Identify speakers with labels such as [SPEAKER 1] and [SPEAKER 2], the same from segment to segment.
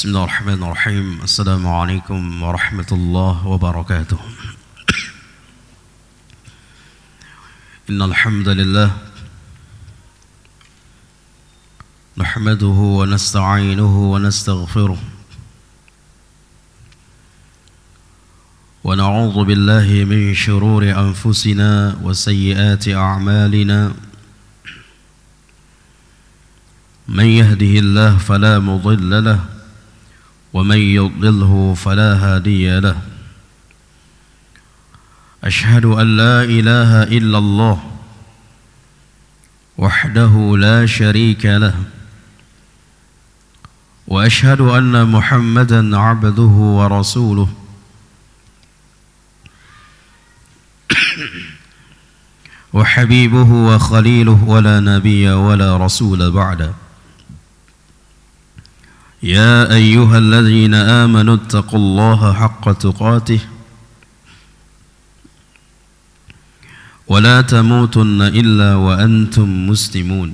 [SPEAKER 1] Bismillahirrahmanirrahim. Assalamualaikum warahmatullahi wabarakatuh. Innal hamdalillah nahmaduhu wa nasta'inuhu wa nastaghfiruh wa na'udzu billahi min shururi anfusina wa sayyiati a'malina. Man yahdihillahu fala mudilla lahu ومن يضلله فلا هادي له أشهد أن لا إله إلا الله وحده لا شريك له وأشهد أن محمدا عبده ورسوله وحبيبه وخليله ولا نبي ولا رسول بعده يا أيها الذين آمنوا اتقوا الله حق تقاته ولا تموتن إلا وأنتم مسلمون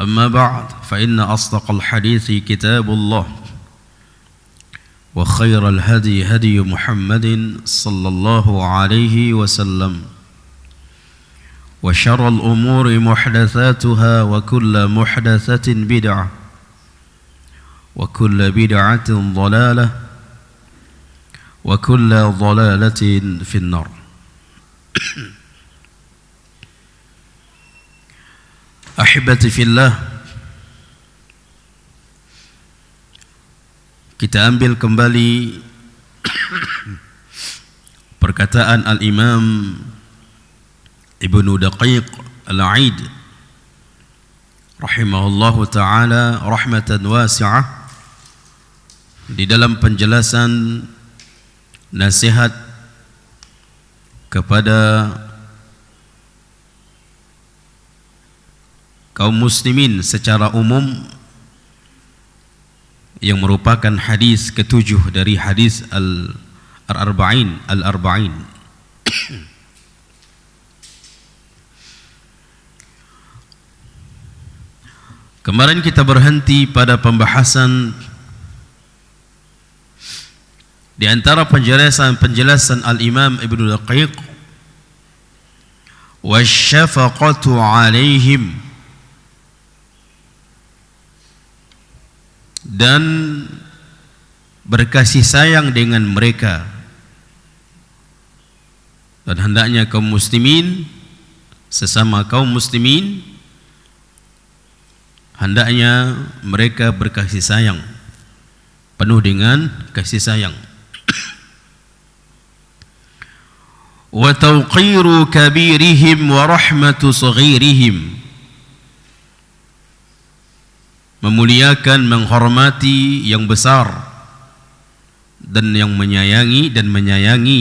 [SPEAKER 1] أما بعد فإن أصدق الحديث كتاب الله وخير الهدي هدي محمد صلى الله عليه وسلم وشر الأمور محدثاتها وكل محدثة بدعة وكل بدعة ضلالة وكل ضلالة في النار. Ahibati fillah, kita ambil kembali perkataan Al-Imam Ibnu Daqiq Al-Aid rahimahullahu ta'ala rahmatan wasi'ah di dalam penjelasan nasihat kepada kaum muslimin secara umum yang merupakan hadis ketujuh dari hadis Al-Arba'in. Kemarin kita berhenti pada pembahasan di antara penjelasan Al-Imam Ibnu Daqiq wasyafaqatu alaihim, dan berkasih sayang dengan mereka, dan hendaknya kaum muslimin sesama kaum muslimin hendaknya mereka berkasih sayang, penuh dengan kasih sayang. Wa tawqiru kabirihim wa rahmatu saghirihim, memuliakan, menghormati yang besar dan yang menyayangi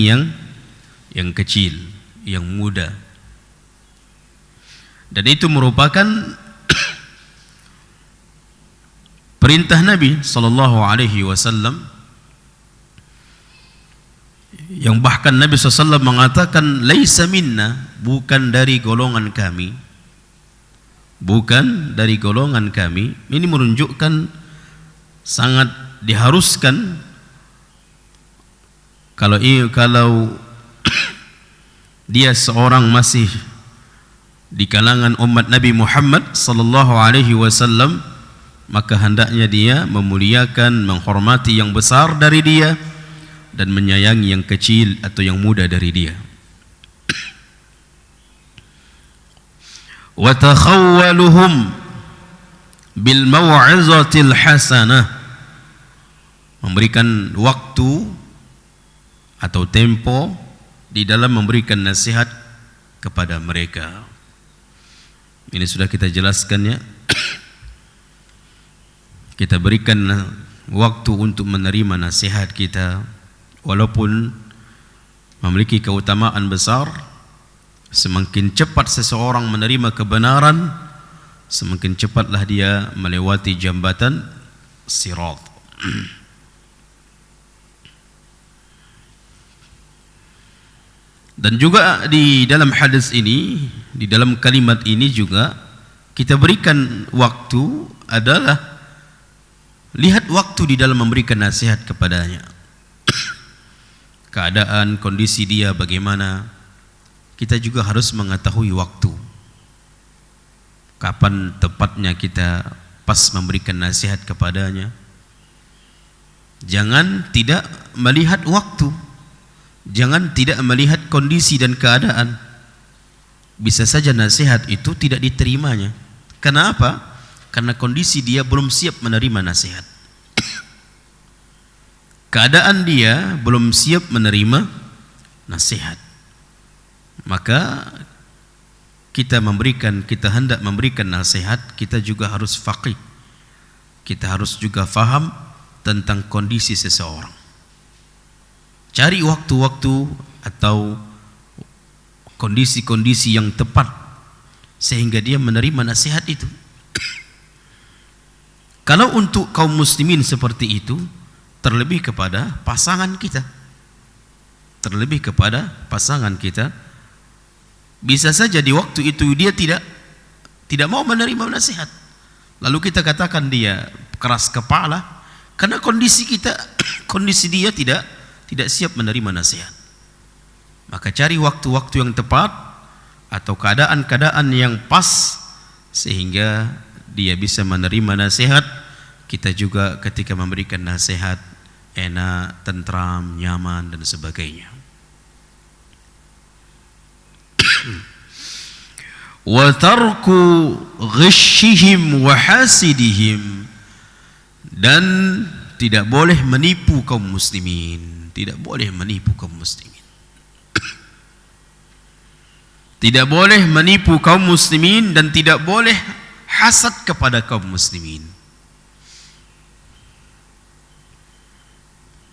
[SPEAKER 1] yang kecil, yang muda. Dan itu merupakan perintah Nabi sallallahu alaihi wasallam, yang bahkan Nabi SAW mengatakan laisa minna, bukan dari golongan kami, bukan dari golongan kami. Ini menunjukkan sangat diharuskan kalau dia seorang masih di kalangan umat Nabi Muhammad sallallahu alaihi wasallam, maka hendaknya dia memuliakan, menghormati yang besar dari dia dan menyayangi yang kecil atau yang muda dari dia. Wa takhawwaluhum bil mau'izatil hasanah, memberikan waktu atau tempo di dalam memberikan nasihat kepada mereka. Ini sudah kita jelaskan ya. Kita berikan waktu untuk menerima nasihat kita, walaupun memiliki keutamaan besar. Semakin cepat seseorang menerima kebenaran, semakin cepatlah dia melewati jambatan sirat. Dan juga di dalam hadis ini, di dalam kalimat ini juga kita berikan waktu adalah lihat waktu di dalam memberikan nasihat kepadanya. Keadaan, kondisi dia bagaimana, kita juga harus mengetahui waktu. Kapan tepatnya kita pas memberikan nasihat kepadanya. Jangan tidak melihat waktu, jangan tidak melihat kondisi dan keadaan. Bisa saja nasihat itu tidak diterimanya. Kenapa? Karena kondisi dia belum siap menerima nasihat. Keadaan dia belum siap menerima nasihat. Maka kita hendak memberikan nasihat, kita juga harus faqih. Kita harus juga faham tentang kondisi seseorang. Cari waktu-waktu atau kondisi-kondisi yang tepat sehingga dia menerima nasihat itu. Kalau untuk kaum muslimin seperti itu, terlebih kepada pasangan kita, bisa saja di waktu itu dia tidak mau menerima nasihat, lalu kita katakan dia keras kepala karena kondisi dia tidak siap menerima nasihat. Maka cari waktu-waktu yang tepat atau keadaan-keadaan yang pas sehingga dia bisa menerima nasihat. Kita juga ketika memberikan nasihat enak, tentram, nyaman dan sebagainya. Wa tarku ghishihim wa hasidihim, dan tidak boleh menipu kaum muslimin, tidak boleh menipu kaum muslimin. Tidak boleh menipu kaum muslimin dan tidak boleh hasad kepada kaum muslimin.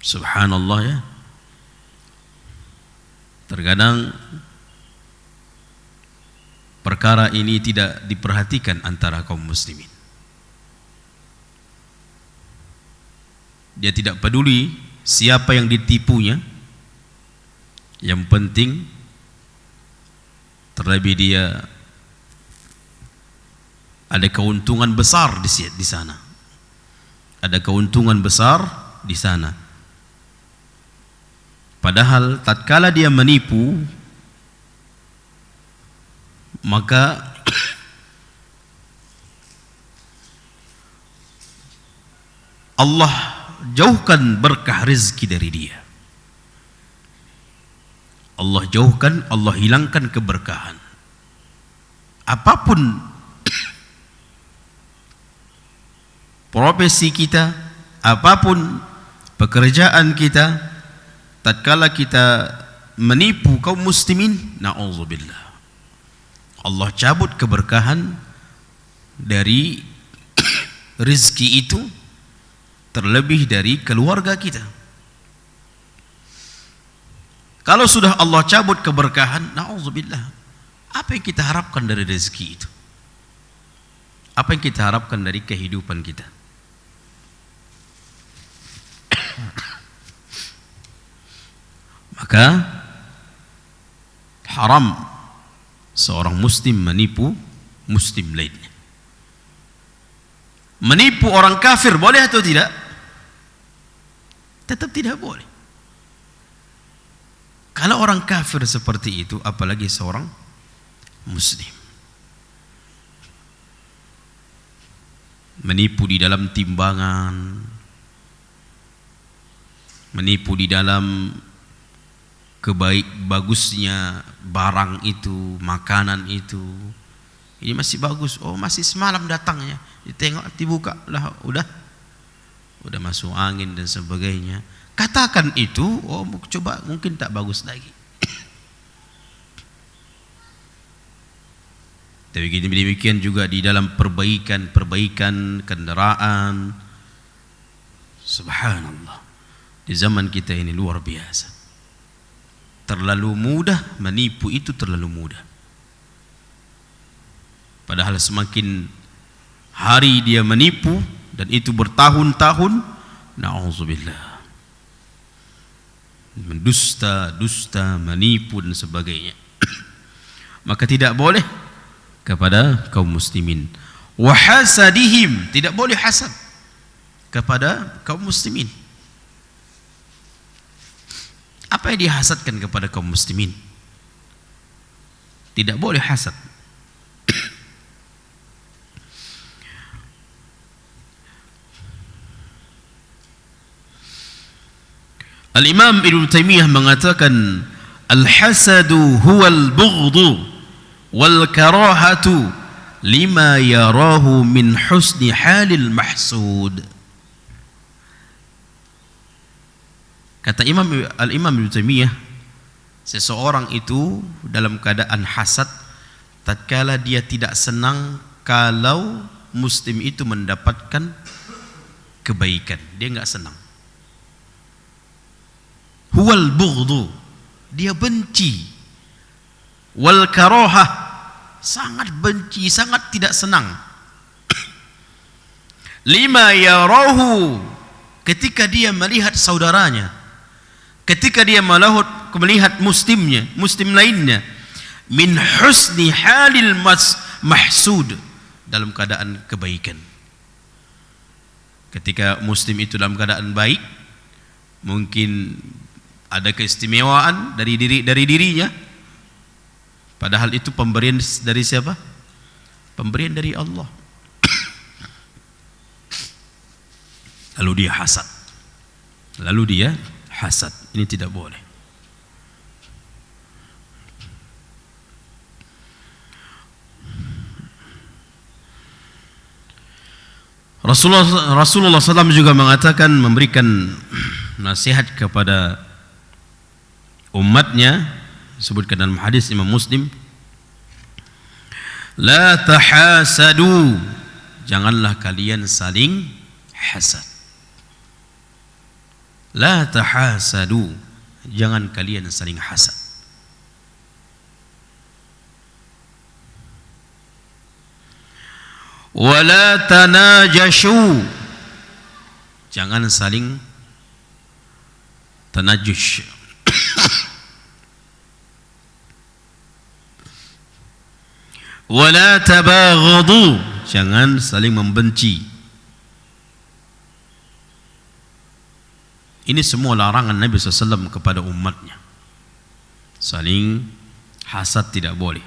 [SPEAKER 1] Subhanallah ya. Terkadang perkara ini tidak diperhatikan antara kaum muslimin. Dia tidak peduli siapa yang ditipunya. Yang penting terlebih dia ada keuntungan besar di sana. Ada keuntungan besar di sana. Padahal tatkala dia menipu, maka Allah jauhkan berkah rezeki dari dia. Allah jauhkan, Allah hilangkan keberkahan. Apapun profesi kita, apapun pekerjaan kita, tatkala kita menipu kaum muslimin, na'udzubillah, Allah cabut keberkahan dari rezeki itu, terlebih dari keluarga kita. Kalau sudah Allah cabut keberkahan, na'udzubillah, apa yang kita harapkan dari rezeki itu? Apa yang kita harapkan dari kehidupan kita? Maka haram seorang muslim menipu muslim lainnya. Menipu orang kafir boleh atau tidak? Tetap tidak boleh. Kalau orang kafir seperti itu, apalagi seorang muslim. Menipu di dalam timbangan, menipu di dalam bagusnya barang itu, makanan itu. Ini masih bagus, oh masih semalam datangnya, ditengok, dibuka lah, udah masuk angin dan sebagainya. Katakan itu, oh coba mungkin tak bagus lagi. Tapi demikian juga di dalam perbaikan kendaraan. Subhanallah, di zaman kita ini luar biasa. Terlalu mudah menipu, itu terlalu mudah. Padahal semakin hari dia menipu dan itu bertahun-tahun, na'udzubillah, mendusta, menipu dan sebagainya. Maka tidak boleh kepada kaum muslimin. Wa hasadihim, tidak boleh hasad. kepada kaum muslimin. Apa yang dihasadkan kepada kaum muslimin? Tidak boleh hasad. Al-Imam Ibn Taymiyah mengatakan, al-hasadu huwal bughdu wal karahatu lima yarahu min husni halil mahsud. Kata Al-Imam Ibn Taymiyah, seseorang itu dalam keadaan hasad tatkala dia tidak senang kalau muslim itu mendapatkan kebaikan, dia enggak senang. Huwal bughdu, dia benci. Wal karahah, sangat benci, sangat tidak senang. Lima yarahu, ketika dia melihat saudaranya, ketika dia melihat muslim lainnya, min husni halil mahsud, dalam keadaan kebaikan. Ketika muslim itu dalam keadaan baik, mungkin ada keistimewaan dari dirinya, padahal itu pemberian dari siapa? Pemberian dari Allah. Lalu dia hasad. Ini tidak boleh. Rasulullah SAW juga mengatakan, memberikan nasihat kepada umatnya, disebutkan dalam hadis Imam Muslim, la tahasadu, janganlah kalian saling hasad. La tahasadu, jangan kalian saling hasad. Wala tanajashu, jangan saling tanajush. Wala tabaghadu, jangan saling membenci. Ini semua larangan Nabi SAW kepada umatnya. Saling hasad tidak boleh.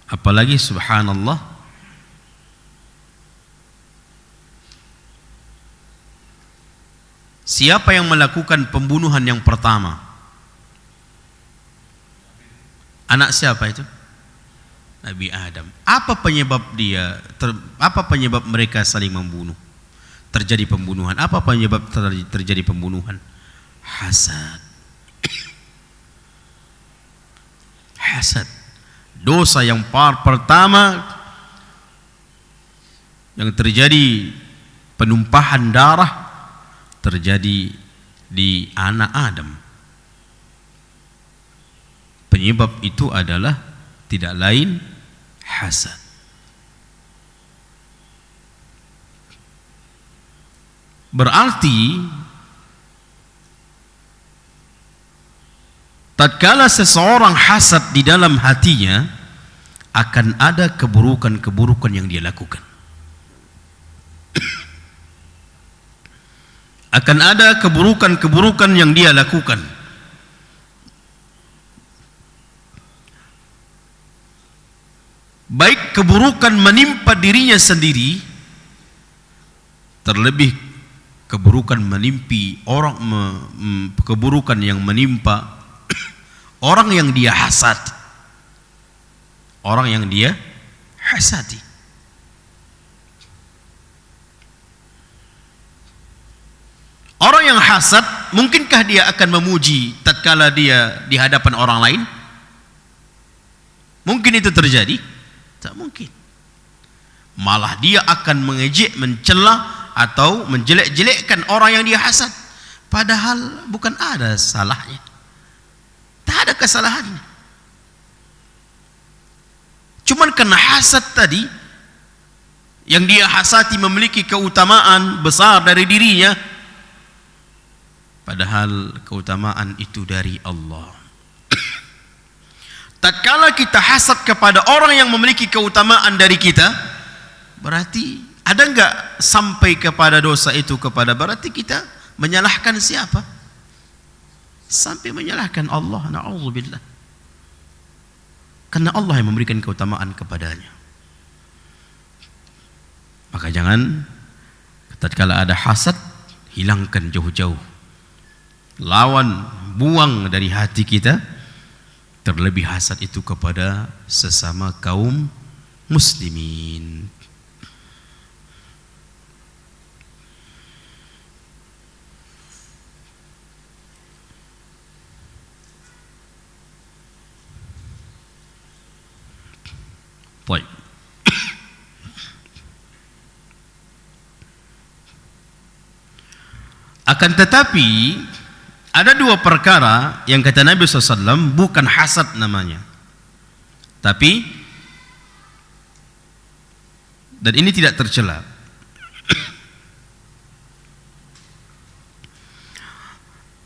[SPEAKER 1] Apalagi subhanallah, siapa yang melakukan pembunuhan yang pertama? Anak siapa itu? Nabi Adam. Apa penyebab mereka saling membunuh? Terjadi pembunuhan. Apa penyebab terjadi pembunuhan? Hasad. Hasad. Dosa yang pertama yang terjadi, penumpahan darah, terjadi di anak Adam. Penyebab itu adalah tidak lain hasad. Berarti tatkala seseorang hasad di dalam hatinya, akan ada keburukan-keburukan yang dia lakukan. Akan ada keburukan-keburukan yang dia lakukan. Baik keburukan menimpa dirinya sendiri, terlebih keburukan keburukan yang menimpa orang yang dia hasad, orang yang dia hasadi. Orang yang hasad, mungkinkah dia akan memuji tatkala dia di hadapan orang lain? Mungkin itu terjadi? Tak mungkin. Malah dia akan mengejek, mencela atau menjelek-jelekkan orang yang dia hasad, padahal bukan ada salahnya. Tak ada kesalahannya. Cuman karena hasad tadi, yang dia hasati memiliki keutamaan besar dari dirinya, padahal keutamaan itu dari Allah. Tatkala kita hasad kepada orang yang memiliki keutamaan dari kita, berarti Ada enggak sampai kepada dosa itu kepada berarti kita menyalahkan siapa? Sampai menyalahkan Allah, na'udzubillah. Karena Allah yang memberikan keutamaan kepadanya. Maka jangan tatkala ada hasad, hilangkan jauh-jauh. Lawan, buang dari hati kita. Terlebih hasad itu kepada sesama kaum muslimin. Baik. Akan tetapi ada dua perkara yang kata Nabi SAW bukan hasad namanya, tapi dan ini tidak tercela.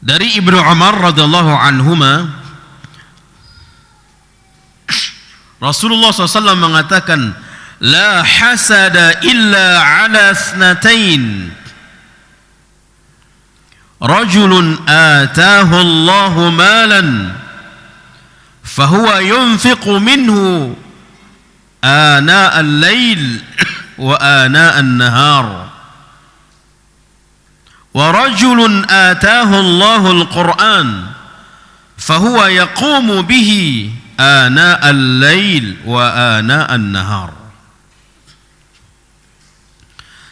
[SPEAKER 1] Dari Ibnu Umar radhiyallahu anhuma, Rasulullah SAW mengatakan, la hasada illa ala thnatain, rajulun atahu Allahu malan fahuwa yunfiqu minhu ana al-lail wa ana an-nahar, wa rajulun atahu Allahu al-Qur'an fahuwa yaqumu bihi ana al-lail wa ana an-nahar.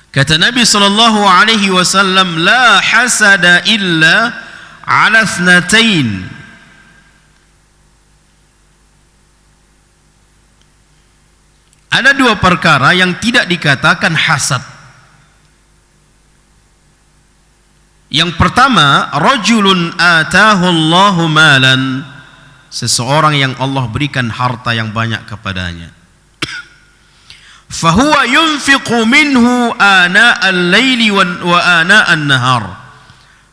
[SPEAKER 1] Kata Nabi sallallahu alaihi wasallam, la hasada illa ala thnatain. Ada dua perkara yang tidak dikatakan hasad. Yang pertama, rajulun atahu Allahu malan, seseorang yang Allah berikan harta yang banyak kepadanya. Fahuwa yunfiqu minhu ana al-laili wa ana an-nahar.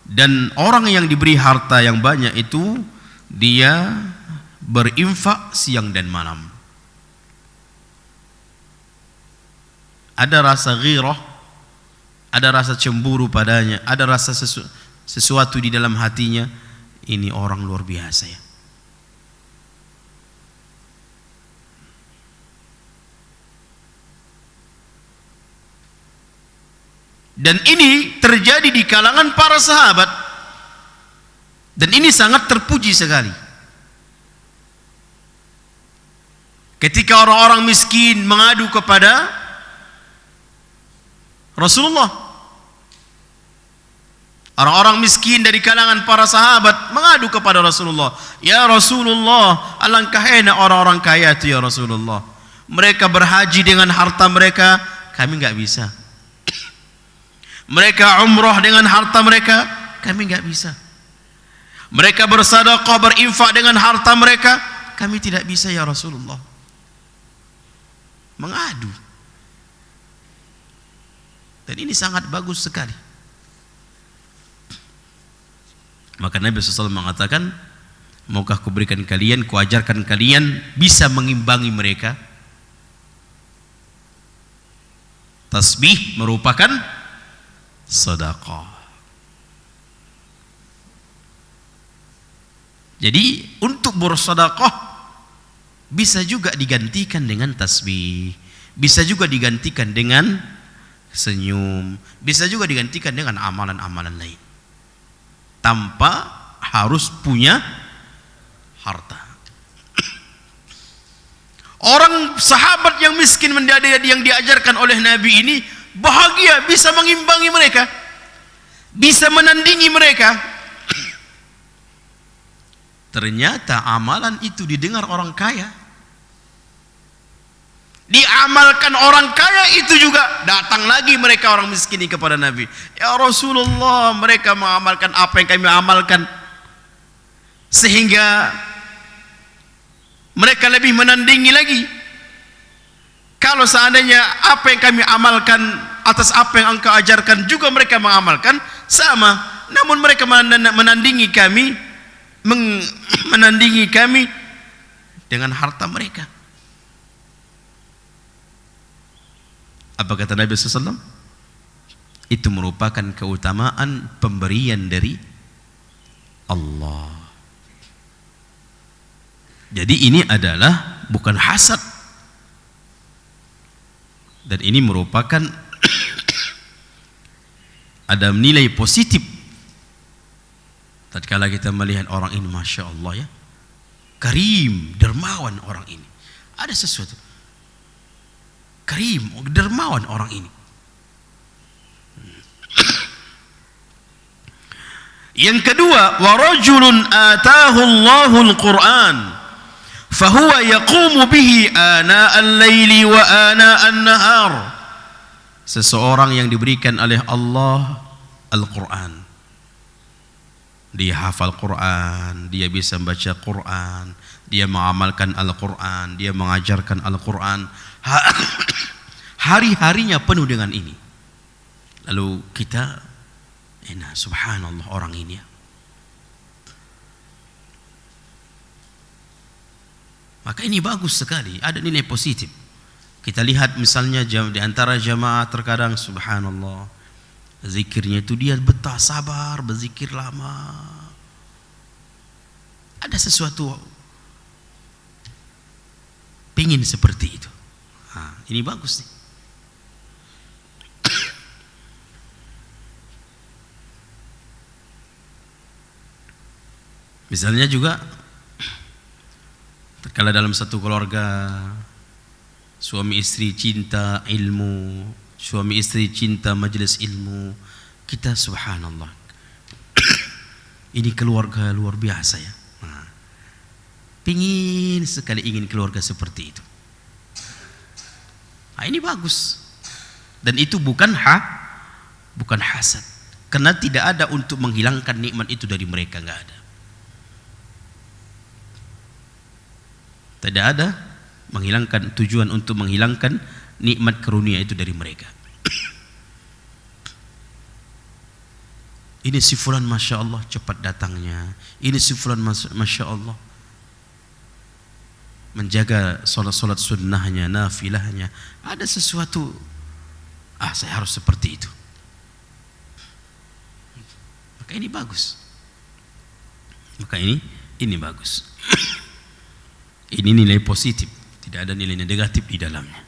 [SPEAKER 1] Dan orang yang diberi harta yang banyak itu dia berinfak siang dan malam. Ada rasa ghirah, ada rasa cemburu padanya, ada rasa sesuatu di dalam hatinya. Ini orang luar biasa ya. Dan ini terjadi di kalangan para sahabat. Dan ini sangat terpuji sekali. Ketika orang-orang miskin mengadu kepada Rasulullah, orang-orang miskin dari kalangan para sahabat mengadu kepada Rasulullah, ya Rasulullah, alangkah enak orang-orang kaya itu ya Rasulullah. Mereka berhaji dengan harta mereka, kami enggak bisa. Mereka umrah dengan harta mereka, kami enggak bisa. Mereka bersedekah, berinfak dengan harta mereka, kami tidak bisa ya Rasulullah. Mengadu. Dan ini sangat bagus sekali. Maka Nabi SAW mengatakan, maukah kuberikan kalian, kuajarkan kalian bisa mengimbangi mereka. Tasbih merupakan sedekah. Jadi untuk bersedekah bisa juga digantikan dengan tasbih, bisa juga digantikan dengan senyum, bisa juga digantikan dengan amalan-amalan lain tanpa harus punya harta. Orang sahabat yang miskin yang diajarkan oleh Nabi ini bahagia bisa mengimbangi mereka, bisa menandingi mereka. Ternyata amalan itu didengar orang kaya, diamalkan orang kaya itu juga. Datang lagi mereka orang miskin ini kepada Nabi, ya Rasulullah, mereka mengamalkan apa yang kami amalkan sehingga mereka lebih menandingi lagi. Kalau seandainya apa yang kami amalkan atas apa yang engkau ajarkan juga mereka mengamalkan sama, namun mereka menandingi kami, menandingi kami dengan harta mereka. Apa kata Nabi SAW? Itu merupakan keutamaan pemberian dari Allah. Jadi ini adalah bukan hasad, dan ini merupakan ada nilai positif tatkala kita melihat orang ini, masya Allah ya, karim, dermawan orang ini, ada sesuatu karim, dermawan orang ini. Yang kedua, wa rajulun atahu Allahul Qur'an fahuwa yaqumu bihi ana al-laili wa ana an-nahar. Seseorang yang diberikan oleh Allah Al-Quran, dia hafal Quran, dia bisa membaca Quran, dia mengamalkan Al-Quran, dia mengajarkan Al-Quran, hari-harinya penuh dengan ini. Lalu kita, subhanallah orang ini ya. Maka ini bagus sekali, ada nilai positif. Kita lihat misalnya di antara jamaah terkadang subhanallah, zikirnya itu dia betah sabar, berzikir lama. Ada sesuatu pingin seperti itu. Ini bagus nih. Misalnya juga terkala dalam satu keluarga suami istri cinta ilmu, suami istri cinta majelis ilmu, kita subhanallah ini keluarga luar biasa ya. Pingin sekali ingin keluarga seperti itu. Ini bagus, dan itu bukan hasad, karena tidak ada untuk menghilangkan nikmat itu dari mereka, nggak ada. Tidak ada menghilangkan tujuan untuk menghilangkan nikmat karunia itu dari mereka. Ini si fulan masya Allah cepat datangnya, ini si fulan masya Allah menjaga solat sunnahnya, nafilahnya. Ada sesuatu, saya harus seperti itu. Maka ini bagus. Maka ini bagus. Ini nilai positif, tidak ada nilai negatif di dalamnya.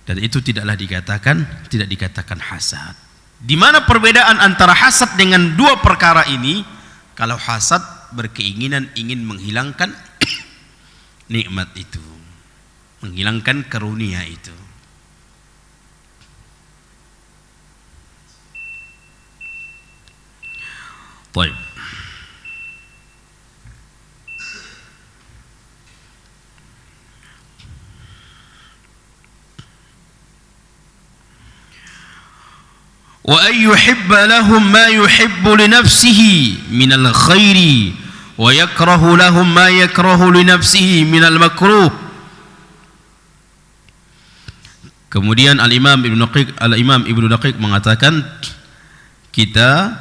[SPEAKER 1] Dan itu tidak dikatakan hasad. Di mana perbedaan antara hasad dengan dua perkara ini? Kalau hasad berkeinginan ingin menghilangkan nikmat itu, menghilangkan karunia itu. Baik. Wa ayyuhibba lahum ma yuhibbu li nafsihi minal khairi wa yakrahu lahum ma yakrahu li nafsihi minal makruh. Kemudian Al-Imam Ibnu Daqiq mengatakan, kita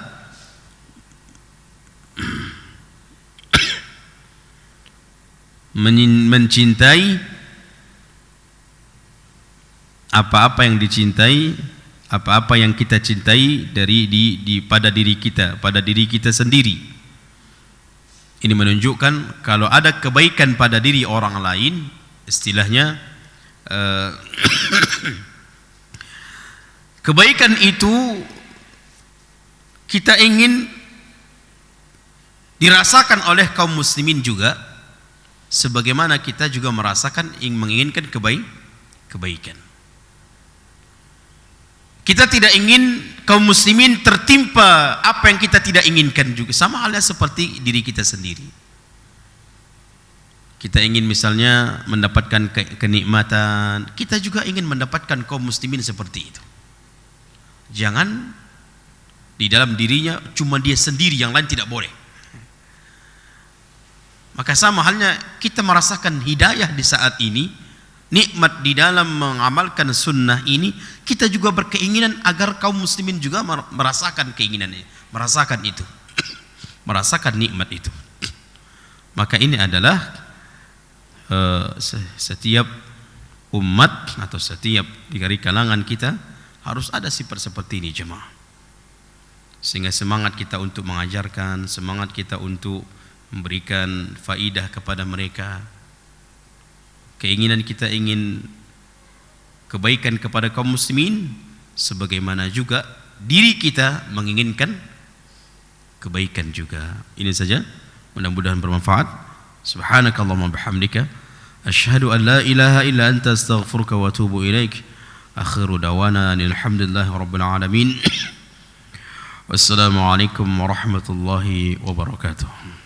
[SPEAKER 1] mencintai apa-apa yang dicintai, apa-apa yang kita cintai pada diri kita sendiri. Ini menunjukkan kalau ada kebaikan pada diri orang lain, istilahnya kebaikan itu kita ingin dirasakan oleh kaum muslimin juga, sebagaimana kita juga menginginkan kebaikan. Kita tidak ingin kaum muslimin tertimpa apa yang kita tidak inginkan juga. Sama halnya seperti diri kita sendiri. Kita ingin misalnya mendapatkan kenikmatan, kita juga ingin mendapatkan kaum muslimin seperti itu. Jangan di dalam dirinya cuma dia sendiri, yang lain tidak boleh. Maka sama halnya kita merasakan hidayah di saat ini, nikmat di dalam mengamalkan sunnah ini, kita juga berkeinginan agar kaum muslimin juga merasakan keinginannya, merasakan itu, merasakan nikmat itu. Maka ini adalah setiap umat atau setiap dari kalangan kita harus ada sifat seperti ini jemaah. Sehingga semangat kita untuk mengajarkan, semangat kita untuk memberikan faidah kepada mereka. Keinginan kita ingin kebaikan kepada kaum muslimin, sebagaimana juga diri kita menginginkan kebaikan juga. Ini saja, mudah-mudahan bermanfaat. Subhanakallahumma bihamdika asyhadu an la ilaha illa anta astaghfiruka wa atubu ilaik. Akhiru dawana alhamdulillahi rabbil alamin. Wassalamualaikum warahmatullahi wabarakatuh.